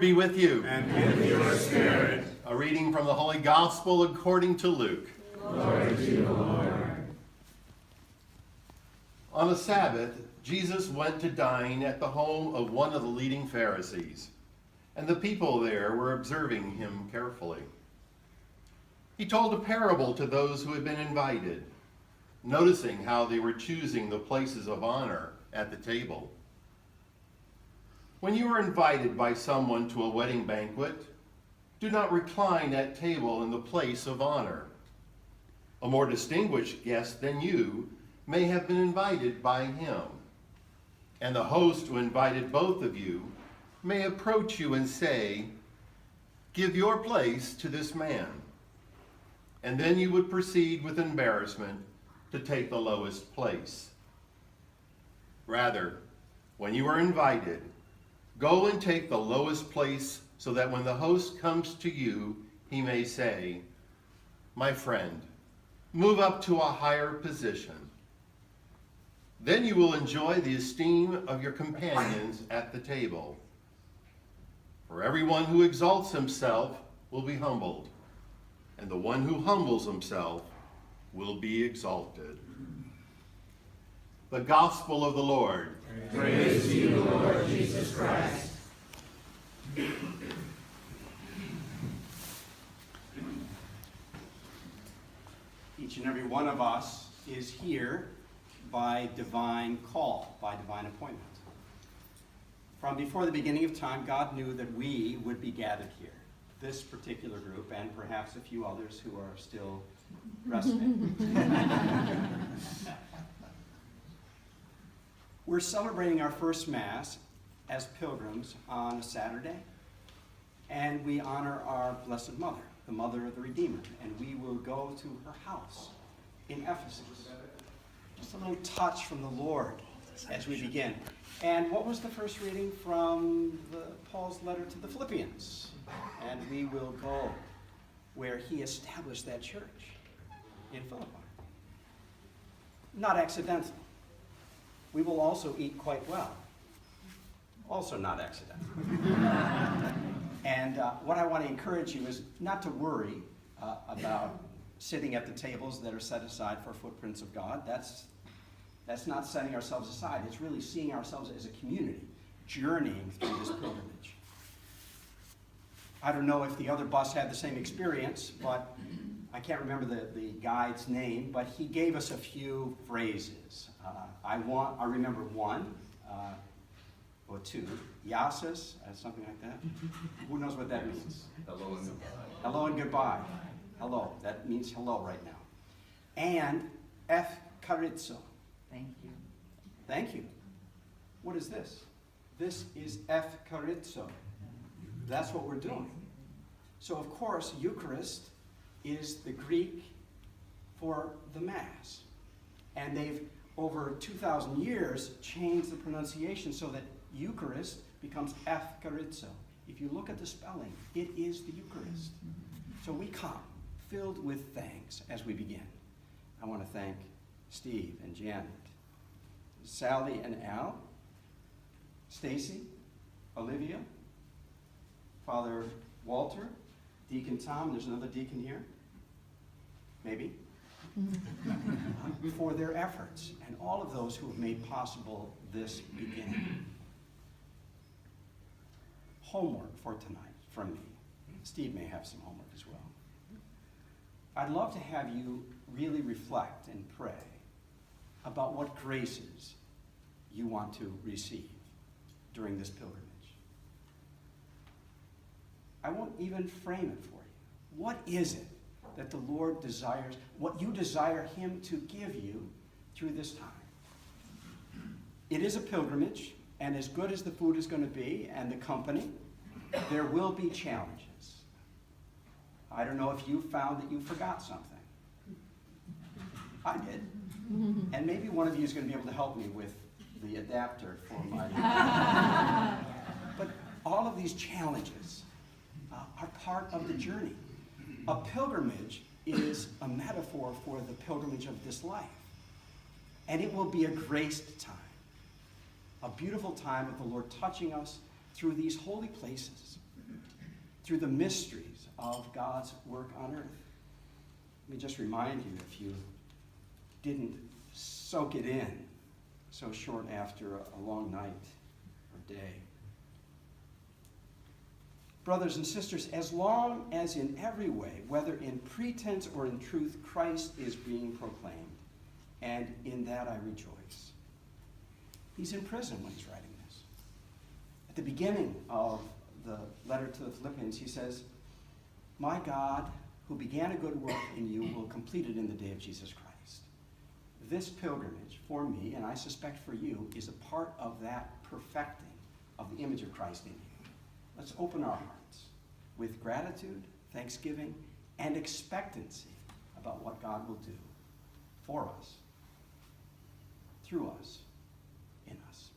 Lord be with you. And with your spirit. A reading from the Holy Gospel according to Luke. Glory to you, Lord. On a Sabbath, Jesus went to dine at the home of one of the leading Pharisees, and the people there were observing him carefully. He told a parable to those who had been invited, noticing how they were choosing the places of honor at the table. When you are invited by someone to a wedding banquet, do not recline at table in the place of honor. A more distinguished guest than you may have been invited by him, and the host who invited both of you may approach you and say, "Give your place to this man," and then you would proceed with embarrassment to take the lowest place. Rather, when you are invited, go and take the lowest place so that when the host comes to you, he may say, "My friend, move up to a higher position." Then you will enjoy the esteem of your companions at the table. For everyone who exalts himself will be humbled, and the one who humbles himself will be exalted. The Gospel of the Lord. Praise to you, Lord Jesus Christ. Each and every one of us is here by divine call, by divine appointment. From before the beginning of time, God knew that we would be gathered here, this particular group, and perhaps a few others who are still resting. We're celebrating our first Mass as pilgrims on a Saturday, and we honor our Blessed Mother, the Mother of the Redeemer, and we will go to her house in Ephesus. Just a little touch from the Lord as we begin. And what was the first reading from Paul's letter to the Philippians? And we will go where he established that church in Philippi. Not accidental. We will also eat quite well. Also not accidental. And what I want to encourage you is not to worry about sitting at the tables that are set aside for footprints of God. That's not setting ourselves aside. It's really seeing ourselves as a community, journeying through this pilgrimage. I don't know if the other bus had the same experience, but I can't remember the guide's name, but he gave us a few phrases. I remember one, or two. Yasis, something like that. Who knows what that means? Hello and goodbye. Hello and goodbye. Hello. That means hello right now. And F. Carizzo. Thank you. Thank you. What is this? This is F. Carizzo. That's what we're doing. So, of course, Eucharist is the Greek for the Mass. And they've, over 2,000 years, changed the pronunciation so that Eucharist becomes F. Carizzo. If you look at the spelling, it is the Eucharist. So we come filled with thanks as we begin. I want to thank Steve and Janet, Sally and Al, Stacy, Olivia, Father Walter, Deacon Tom, there's another deacon here, maybe, for their efforts, and all of those who have made possible this beginning. Homework for tonight from me. Steve may have some homework as well. I'd love to have you really reflect and pray about what graces you want to receive during this pilgrimage. I won't even frame it for you. What is it that the Lord desires, what you desire him to give you through this time? It is a pilgrimage, and as good as the food is going to be and the company, there will be challenges. I don't know if you found that you forgot something. I did. And maybe one of you is going to be able to help me with the adapter for my... But all of these challenges are part of the journey. A pilgrimage is a metaphor for the pilgrimage of this life. And it will be a graced time, a beautiful time of the Lord touching us through these holy places through the mysteries of God's work on earth. Let me just remind you, if you didn't soak it in so short after a long night or day. Brothers and sisters, as long as in every way, whether in pretense or in truth, Christ is being proclaimed, and in that I rejoice. He's in prison when he's writing this. At the beginning of the letter to the Philippians, he says, "My God, who began a good work in you, will complete it in the day of Jesus Christ." This pilgrimage for me, and I suspect for you, is a part of that perfecting of the image of Christ in you. Let's open our hearts with gratitude, thanksgiving, and expectancy about what God will do for us, through us, in us.